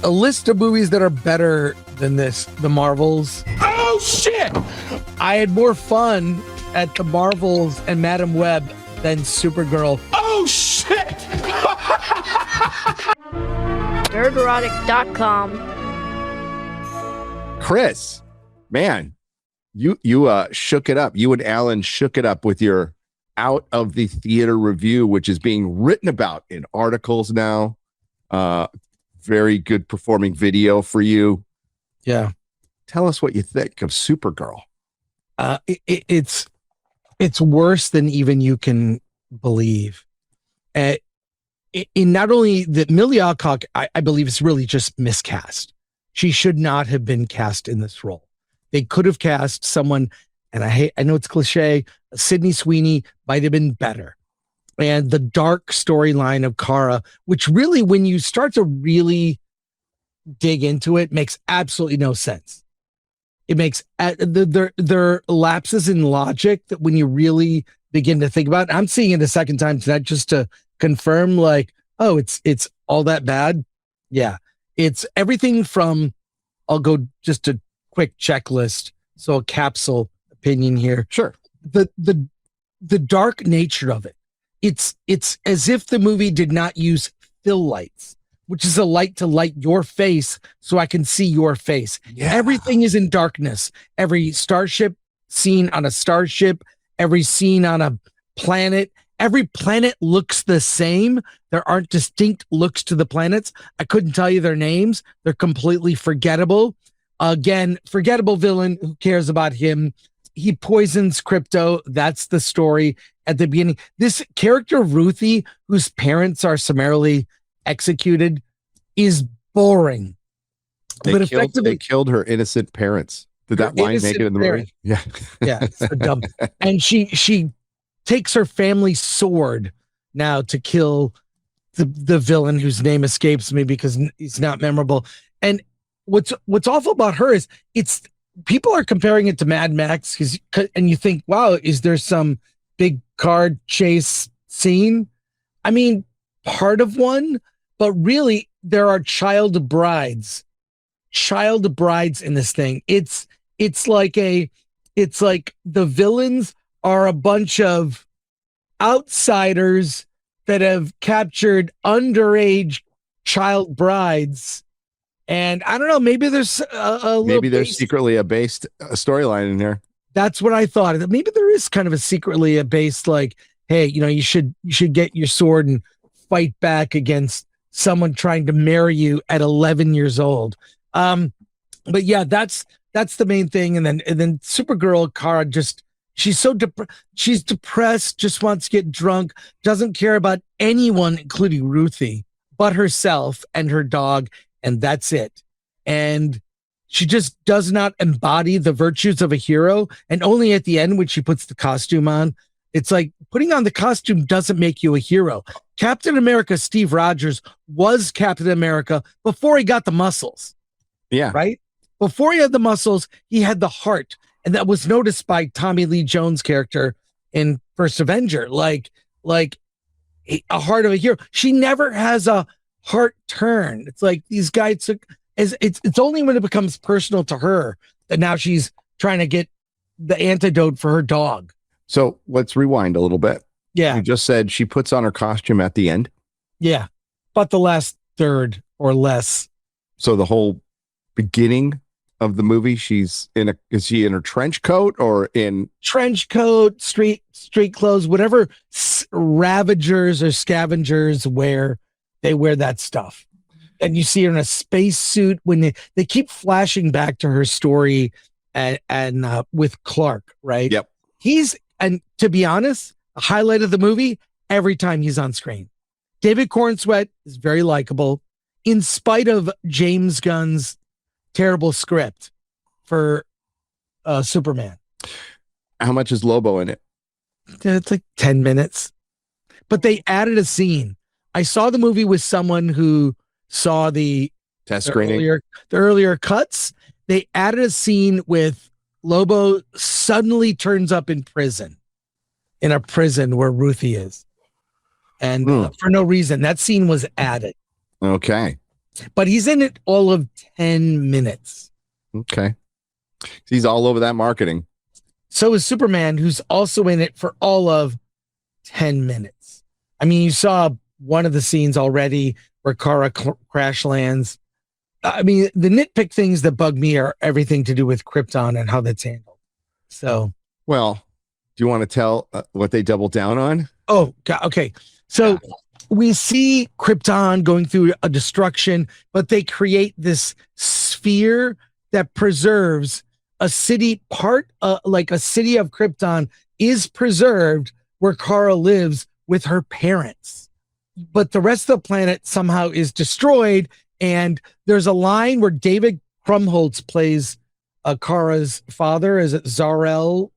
a list of movies that are better than this, the Marvels. Oh, shit! I had more fun at the Marvels and Madam Web than Supergirl. Oh, shit! Nerdrotic.com. Chris, man, you shook it up. You and Alan shook it up with your out of the theater review, which is being written about in articles now. Very good performing video for you. Yeah. Tell us what you think of Supergirl. It's worse than even you can believe. In not only that, Millie Alcock, I believe, is really just miscast. She should not have been cast in this role. They could have cast someone, and I know it's cliche, Sydney Sweeney might have been better. And the dark storyline of Kara, which really, when you start to really dig into it, makes absolutely no sense. It makes there are lapses in logic that when you really begin to think about it, I'm seeing it a second time tonight just to confirm, like, oh, it's all that bad. Yeah. It's everything from, I'll go just a quick checklist. So a capsule opinion here. Sure. The dark nature of it. It's as if the movie did not use fill lights, which is a light to light your face so I can see your face. Yeah. Everything is in darkness. Every starship scene on a starship, every scene on a planet, every planet looks the same. There aren't distinct looks to the planets. I couldn't tell you their names. They're completely forgettable. Again, forgettable villain. Who cares about him? He poisons Crypto. That's the story at the beginning. This character, Ruthie, whose parents are summarily executed, is boring. They killed her innocent parents. Did that line make it in the movie? Yeah. Yeah. It's so dumb. And she takes her family sword now to kill the villain whose name escapes me because he's not memorable. And what's awful about her is people are comparing it to Mad Max and you think, wow, is there some big car chase scene? I mean, part of one, but really there are child brides in this thing. It's like the villains are a bunch of outsiders that have captured underage child brides. And I don't know, maybe there's maybe there's secretly a based storyline in there. That's what I thought. Maybe there is kind of a secretly a based, like, hey, you should get your sword and fight back against someone trying to marry you at 11 years old. But yeah, that's the main thing. And then Supergirl, Kara, she's so she's depressed, just wants to get drunk, doesn't care about anyone, including Ruthie, but herself and her dog. And that's it. And she just does not embody the virtues of a hero. And only at the end, when she puts the costume on, it's like putting on the costume doesn't make you a hero. Captain America, Steve Rogers, was Captain America before he got the muscles. Yeah. Right? Before he had the muscles, he had the heart. And that was noticed by Tommy Lee Jones' character in First Avenger. Like a heart of a hero. She never has a heart turn. It's like these guys it's only when it becomes personal to her that now she's trying to get the antidote for her dog. So let's rewind a little bit. Yeah. You just said she puts on her costume at the end. Yeah. But the last third or less. So the whole beginning of the movie, is she in her trench coat or in trench coat, street clothes, whatever ravagers or scavengers wear. They wear that stuff. And you see her in a space suit when they keep flashing back to her story and with Clark, right? Yep. And to be honest, a highlight of the movie every time he's on screen. David Cornsweet is very likable in spite of James Gunn's terrible script for Superman. How much is Lobo in it? It's like 10 minutes. But they added a scene. I saw the movie with someone who saw the test screening, the earlier cuts. They added a scene with Lobo suddenly turns up in a prison where Ruthie is. And for no reason, that scene was added. Okay. but he's in it all of 10 minutes. Okay. He's all over that marketing. So is Superman, who's also in it for all of 10 minutes. I mean, you saw one of the scenes already where Kara crash lands. I mean, the nitpick things that bug me are everything to do with Krypton and how that's handled. So, well, do you want to tell what they doubled down on? Oh, God, okay. So we see Krypton going through a destruction, but they create this sphere that preserves a city like a city of Krypton is preserved where Kara lives with her parents. But the rest of the planet somehow is destroyed. And there's a line where David Krumholtz plays Kara's father. Is it Zor-El?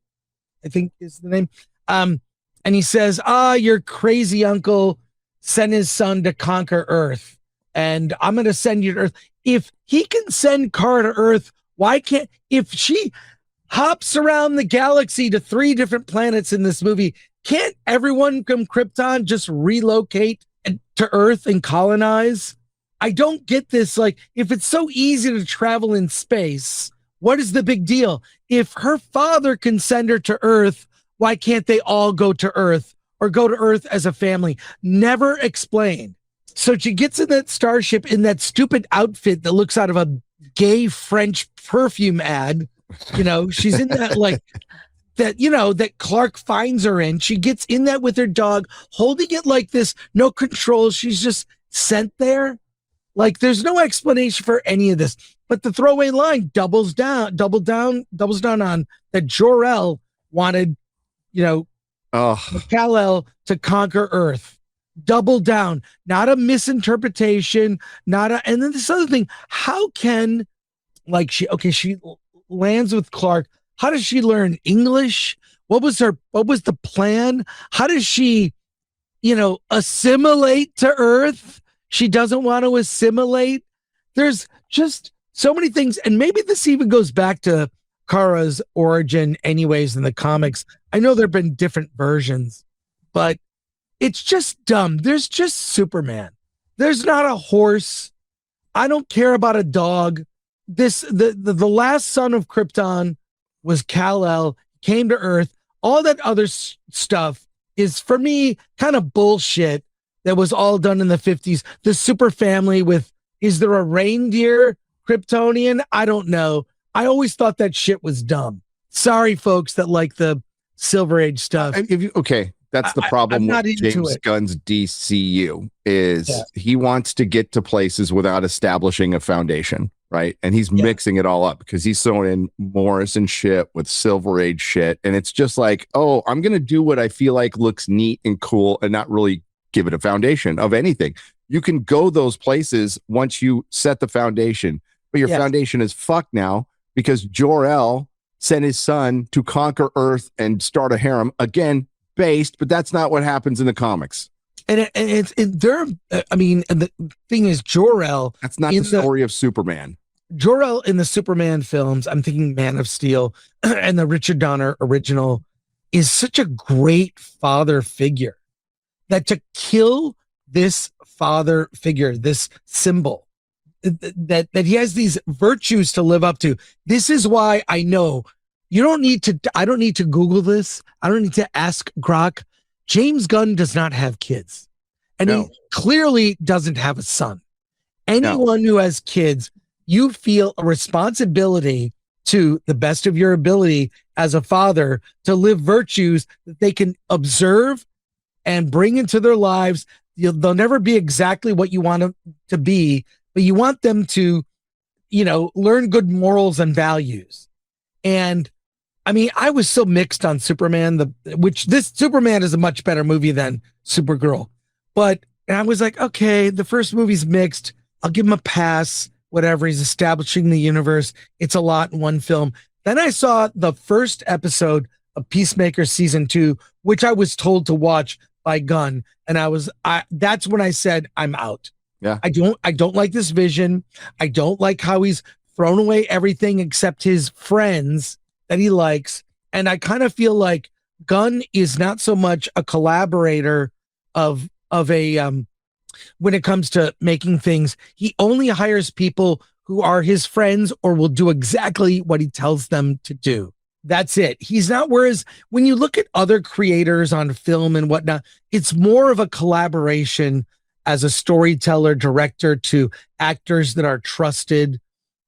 I think is the name. And he says, your crazy uncle sent his son to conquer Earth. And I'm going to send you to Earth. If he can send Kara to Earth, why can't, if she hops around the galaxy to 3 different planets in this movie, can't everyone from Krypton just relocate to Earth and colonize? I don't get this. Like, if it's so easy to travel in space, what is the big deal? If her father can send her to Earth, why can't they all go to Earth or go to Earth as a family? Never explained. So she gets in that starship in that stupid outfit that looks out of a gay French perfume ad. You know, she's in that like that, you know, that Clark finds her in. She gets in that with her dog, holding it like this, no control. She's just sent there. Like, there's no explanation for any of this. But the throwaway line doubles down on that Jor-El wanted, you know, Kal-El to conquer Earth. Double down, not a misinterpretation, and then this other thing, how can, like, she lands with Clark. How does she learn English? What was the plan? How does she, assimilate to Earth? She doesn't want to assimilate. There's just so many things. And maybe this even goes back to Kara's origin anyways in the comics. I know there've been different versions, but it's just dumb. There's just Superman. There's not a horse. I don't care about a dog. The last son of Krypton was Kal-El, came to Earth. All that other stuff is, for me, kind of bullshit that was all done in the 50s. The super family with, is there a reindeer Kryptonian? I don't know. I always thought that shit was dumb. Sorry, folks that like the Silver Age stuff. That's the problem with James Gunn's DCU is he wants to get to places without establishing a foundation, right? And he's mixing it all up because he's throwing in Morrison shit with Silver Age shit. And it's just like, oh, I'm going to do what I feel like looks neat and cool and not really give it a foundation of anything. You can go those places once you set the foundation, but your foundation is fucked now because Jor-El sent his son to conquer Earth and start a harem again. Based, but that's not what happens in the comics. And the thing is, Jor-El. That's not the story of Superman. Jor-El in the Superman films, I'm thinking Man of Steel and the Richard Donner original, is such a great father figure that to kill this father figure, this symbol, that he has these virtues to live up to. This is why I know. I don't need to Google this. I don't need to ask Grok. James Gunn does not have kids. And he clearly doesn't have a son. Anyone who has kids, you feel a responsibility to the best of your ability as a father to live virtues that they can observe and bring into their lives. They'll never be exactly what you want them to be, but you want them to, learn good morals and values. And I mean, I was so mixed on Superman, this Superman is a much better movie than Supergirl. But I was like, okay, the first movie's mixed. I'll give him a pass. Whatever. He's establishing the universe. It's a lot in one film. Then I saw the first episode of Peacemaker season 2, which I was told to watch by Gunn. And that's when I said, I'm out. Yeah. I don't like this vision. I don't like how he's thrown away everything except his friends that he likes. And I kind of feel like Gunn is not so much a collaborator of a when it comes to making things. He only hires people who are his friends or will do exactly what he tells them to do. That's it. He's not. Whereas when you look at other creators on film and whatnot, it's more of a collaboration as a storyteller, director to actors that are trusted.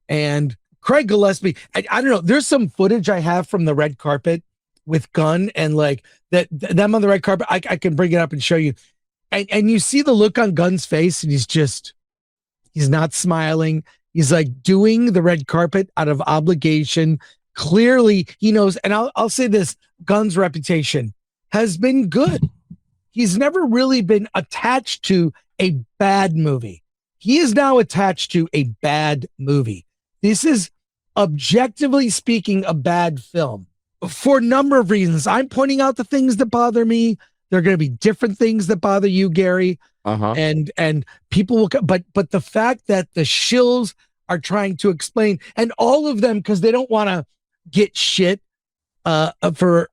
And Craig Gillespie, I don't know. There's some footage I have from the red carpet with Gunn and like them on the red carpet. I can bring it up and show you. And you see the look on Gunn's face, and he's not smiling. He's like doing the red carpet out of obligation. Clearly, he knows. And I'll say this: Gunn's reputation has been good. He's never really been attached to a bad movie. He is now attached to a bad movie. This is, objectively speaking, a bad film for a number of reasons. I'm pointing out the things that bother me. There are going to be different things that bother you, Gary. And people will, but the fact that the shills are trying to explain, and all of them, because they don't want to get shit for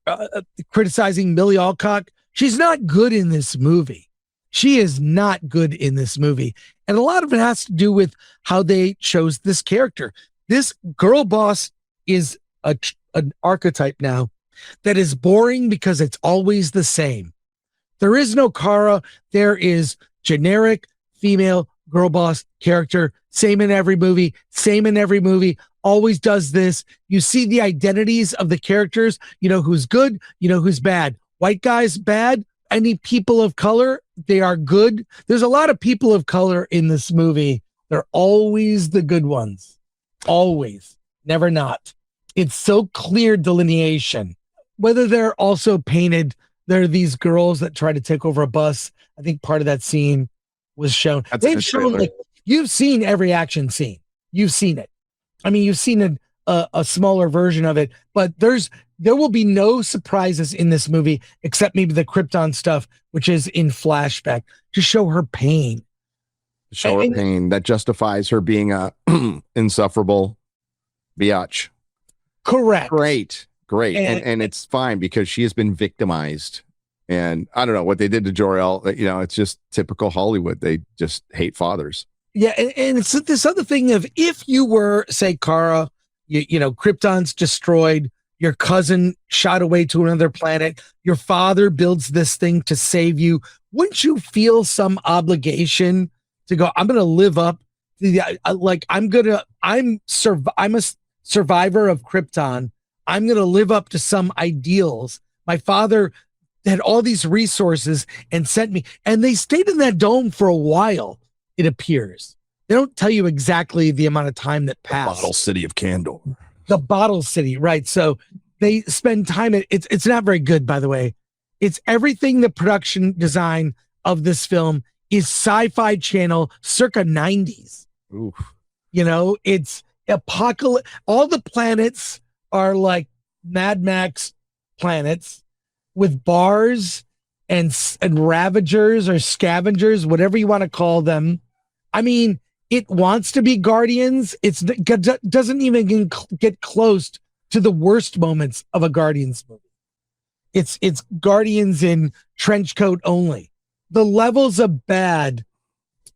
criticizing Millie Alcock. She's not good in this movie. She is not good in this movie. And a lot of it has to do with how they chose this character. This girl boss is an archetype now that is boring because it's always the same. There is no Kara. There is generic female girl boss character. Same in every movie. Always does this. You see the identities of the characters. You know who's good. You know who's bad. White guys, bad. Any people of color, they are good. There's a lot of people of color in this movie. They're always the good ones. Always. Never not. It's so clear delineation. Whether they're also painted, there are these girls that try to take over a bus. I think part of that scene was shown. They've shown, like, you've seen every action scene. You've seen it. I mean, you've seen a smaller version of it, but there will be no surprises in this movie except maybe the Krypton stuff, which is in flashback to show her pain. Pain that justifies her being a insufferable biatch. Correct. Great. And it's fine because she has been victimized. And I don't know what they did to Jor-El. You know, it's just typical Hollywood. They just hate fathers. Yeah, and it's this other thing of, if you were, say, Kara, you know, Krypton's destroyed, your cousin shot away to another planet, your father builds this thing to save you, wouldn't you feel some obligation to go, I'm going to live up to the, like, I'm a survivor of Krypton. I'm going to live up to some ideals. My father had all these resources and sent me, and they stayed in that dome for a while. It appears they don't tell you exactly the amount of time that passed. Bottle City of Candor. The Bottle City, right? So they spend time. It's not very good, by the way. It's everything. The production design of this film is Sci-Fi Channel circa 90s. Oof. You know, it's apocalypse. All the planets are like Mad Max planets with bars and ravagers or scavengers, whatever you want to call them. I mean, it wants to be Guardians. It doesn't even get close to the worst moments of a Guardians movie. It's Guardians in trench coat only. The levels of bad,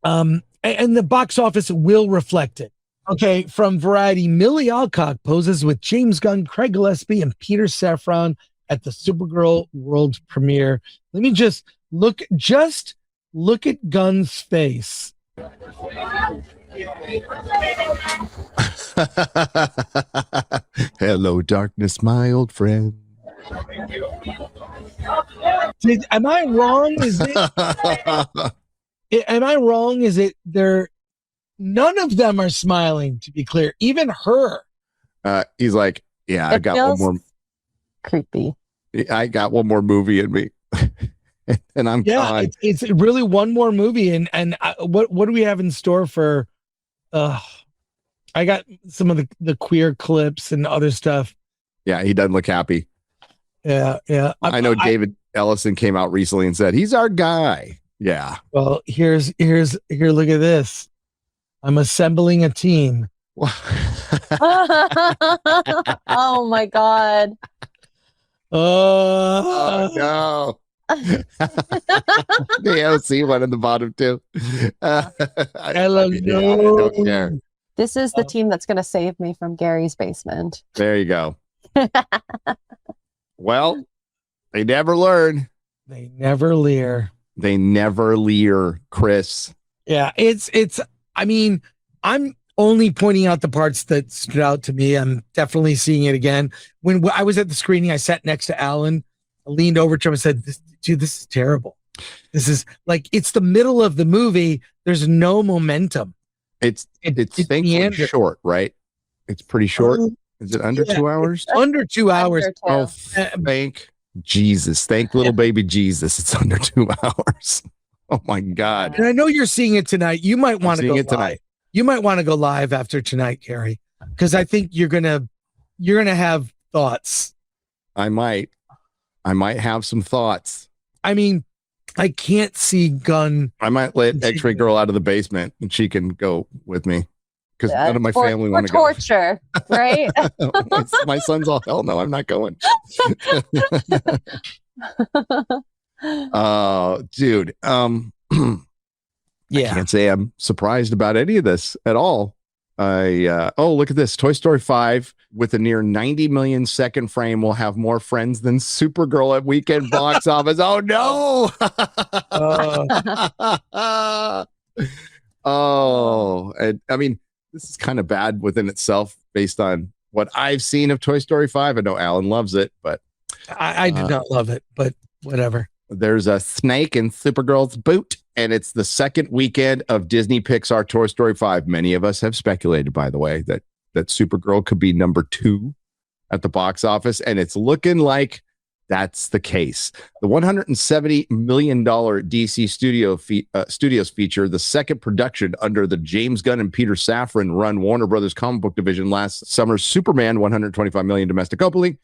and the box office will reflect it. Okay, from Variety, Millie Alcock poses with James Gunn, Craig Gillespie, and Peter Safran at the Supergirl world premiere. Let me just look at Gunn's face. Hello, darkness, my old friend. Am I wrong? Am I wrong? Is it there? None of them are smiling, to be clear. Even her. He's like, yeah, I got one more. Creepy. I got one more movie in me. And I'm gone. It's really one more movie. And what do we have in store for? I got some of the queer clips and other stuff. Yeah, he doesn't look happy. Yeah. I know David Ellison came out recently and said he's our guy. Yeah. Well, here. Look at this. I'm assembling a team. Oh my God. Oh no. The OC one in the bottom too. I don't care. This is the team that's going to save me from Gary's basement. There you go. Well, they never learn. They never leer. They never leer, Chris. Yeah, I mean, I'm only pointing out the parts that stood out to me. I'm definitely seeing it again. When I was at the screening, I sat next to Alan. I leaned over to him and said, dude, this is terrible. This is like, it's the middle of the movie. There's no momentum. It's thankfully short, right? It's pretty short. Is it under 2 hours? Under 2 hours. Under 2. Oh, thank Jesus. Thank little baby Jesus. It's under 2 hours. Oh my God. And I know you're seeing it tonight. You might want to go live tonight. You might want to go live after tonight, Gary, because I think you're gonna have thoughts. I might have some thoughts. I mean, I can't see Gunn. I might let X-Ray Girl out of the basement and she can go with me because none of my family want to go. Torture, right? My son's all, hell no, I'm not going. Dude. Yeah. I can't say I'm surprised about any of this at all. Look at this. Toy Story 5 with a near 90 million second frame will have more friends than Supergirl at weekend box office. Oh no. And I mean, this is kind of bad within itself based on what I've seen of Toy Story 5. I know Alan loves it, but I do not love it, but whatever. There's a snake in Supergirl's boot, and it's the second weekend of Disney Pixar Toy Story 5. Many of us have speculated, by the way, that Supergirl could be number 2 at the box office, and it's looking like that's the case. The $170 million DC Studios feature, the second production under the James Gunn and Peter Safran run Warner Brothers comic book division, last summer's Superman $125 million domestic opening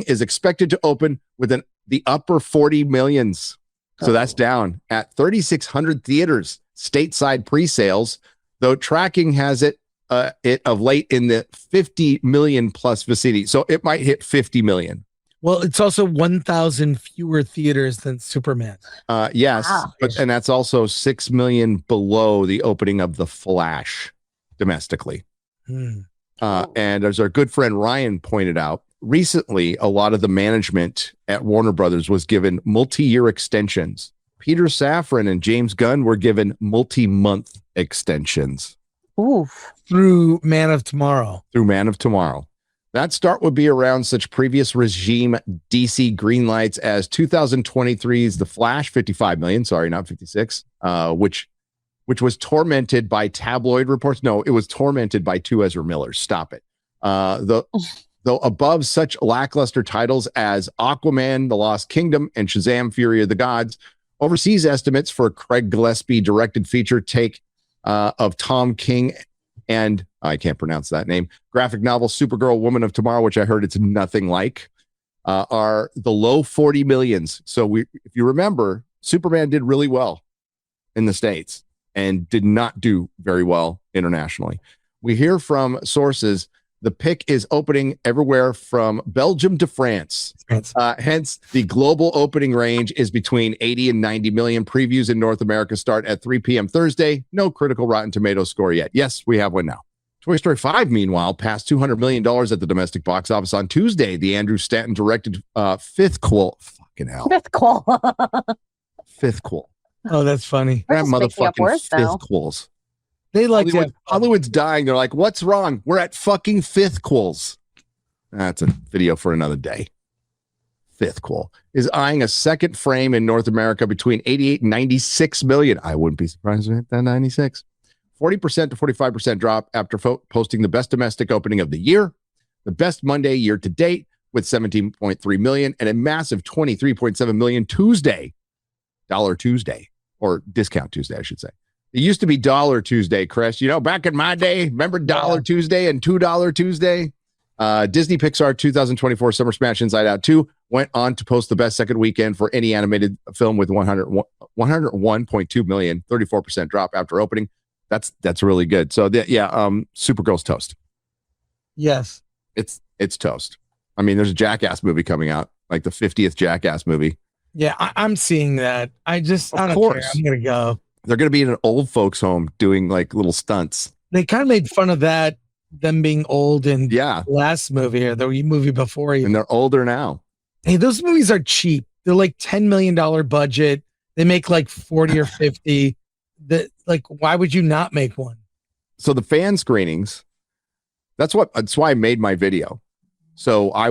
is expected to open within the upper 40 millions. So that's down at 3,600 theaters stateside pre-sales, though tracking has it of late in the 50 million plus vicinity. So it might hit 50 million. Well, it's also 1,000 fewer theaters than Superman. Yes, Wow. and that's also 6 million below the opening of The Flash domestically. And as our good friend Ryan pointed out, recently, a lot of the management at Warner Brothers was given multi-year extensions. Peter Safran and James Gunn were given multi-month extensions. Oof. Through Man of Tomorrow. That start would be around such previous regime DC greenlights as 2023's The Flash, 55 million, sorry, not 56, which was tormented by tabloid reports. No, it was tormented by 2 Ezra Millers. Stop it. Though above such lackluster titles as Aquaman, The Lost Kingdom, and Shazam! Fury of the Gods, overseas estimates for Craig Gillespie directed feature take of Tom King and I can't pronounce that name, graphic novel Supergirl, Woman of Tomorrow, which I heard it's nothing like, are the low 40 millions. So if you remember, Superman did really well in the States and did not do very well internationally. We hear from sources the pick is opening everywhere from Belgium to France. Hence, the global opening range is between 80 and 90 million. Previews in North America start at 3 p.m. Thursday. No critical Rotten Tomatoes score yet. Yes, we have one now. Toy Story 5, meanwhile, passed $200 million at the domestic box office on Tuesday. The Andrew Stanton directed fifth quel. Fucking hell. Fifth quel. Oh, that's funny. That motherfucking fifth quels. They like Hollywood's dying. They're like, what's wrong? We're at fucking fifth quels. That's a video for another day. Fifth quel is eyeing a second frame in North America between 88 and 96 million. I wouldn't be surprised if we hit that 96. 40% to 45% drop after posting the best domestic opening of the year, the best Monday year to date with 17.3 million, and a massive 23.7 million Tuesday, Dollar Tuesday, or Discount Tuesday, I should say. It used to be Dollar Tuesday, Chris. You know, back in my day, remember Dollar Tuesday and $2 Tuesday? Disney Pixar 2024 Summer Smash Inside Out 2 went on to post the best second weekend for any animated film with 101.2 million, 34% drop after opening. That's really good. So Supergirl's toast. Yes. It's toast. I mean, there's a Jackass movie coming out, like the 50th Jackass movie. Yeah, I'm seeing that. I Of don't care. course. I'm gonna go. They're going to be in an old folks home doing like little stunts. They kind of made fun of that, them being old in Yeah. the last movie or the movie before. And they're older now. Hey, those movies are cheap. They're like $10 million budget. They make like 40 or 50. Why would you not make one? So the fan screenings, that's why I made my video. So I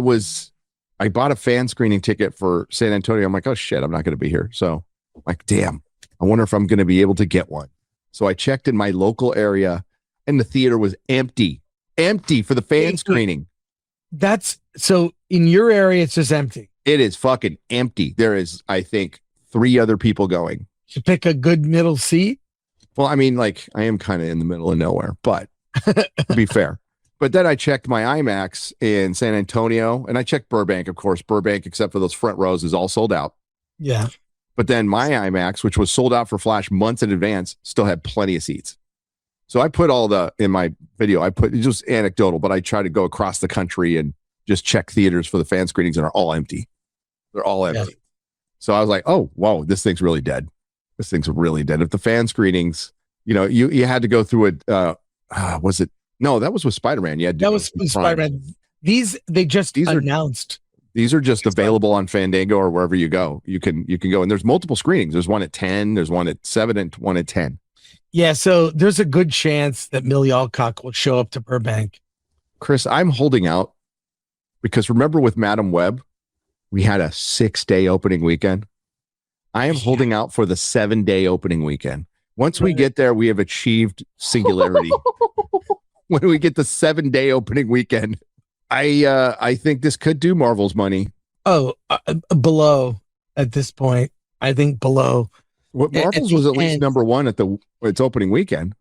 bought a fan screening ticket for San Antonio. I'm like, oh shit, I'm not going to be here. So I'm like, damn, I wonder if I'm going to be able to get one. So I checked in my local area and the theater was empty for the fan screening. That's so in your area, it's just empty. It is fucking empty. There is, I think, 3 other people going. You pick a good middle seat. Well, I mean, like I am kind of in the middle of nowhere, but to be fair. But then I checked my IMAX in San Antonio and I checked Burbank, of course. Burbank, except for those front rows, is all sold out. Yeah. But then my IMAX, which was sold out for Flash months in advance, still had plenty of seats. So I put in my video, it's just anecdotal, but I try to go across the country and just check theaters for the fan screenings and are all empty. They're all empty. Yeah. So I was like, oh, whoa, this thing's really dead. This thing's really dead. If the fan screenings, you had to go through it. Was it? No, that was with Spider-Man. Yeah, that was with Spider-Man. They just announced. These are just available on Fandango or wherever you go. You can go, and there's multiple screenings. There's one at 10, there's one at 7, and one at 10. Yeah, so there's a good chance that Millie Alcock will show up to Burbank. Chris, I'm holding out because remember with Madam Web, we had a 6-day opening weekend. I am holding out for the 7-day opening weekend. Once we get there, we have achieved singularity. When we get the 7-day opening weekend, I think this could do Marvel's money. Oh, below at this point. I think below. What Marvel's was at least number 1 at its opening weekend.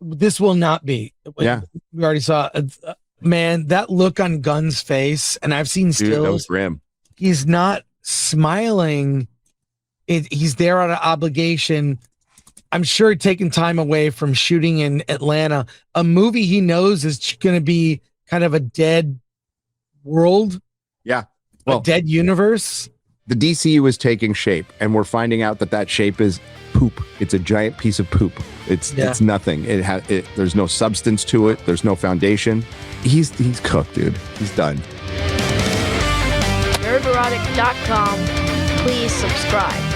This will not be. Yeah. We already saw, man, that look on Gunn's face, and I've seen stills. That was grim. He's not smiling. He's there on an obligation. I'm sure taking time away from shooting in Atlanta, a movie he knows is going to be kind of a dead world. Yeah. Well, a dead universe. The DCU is taking shape, and we're finding out that shape is poop. It's a giant piece of poop. It's nothing. There's no substance to it. There's no foundation. He's cooked, dude. He's done. Nerderotic.com. Please subscribe.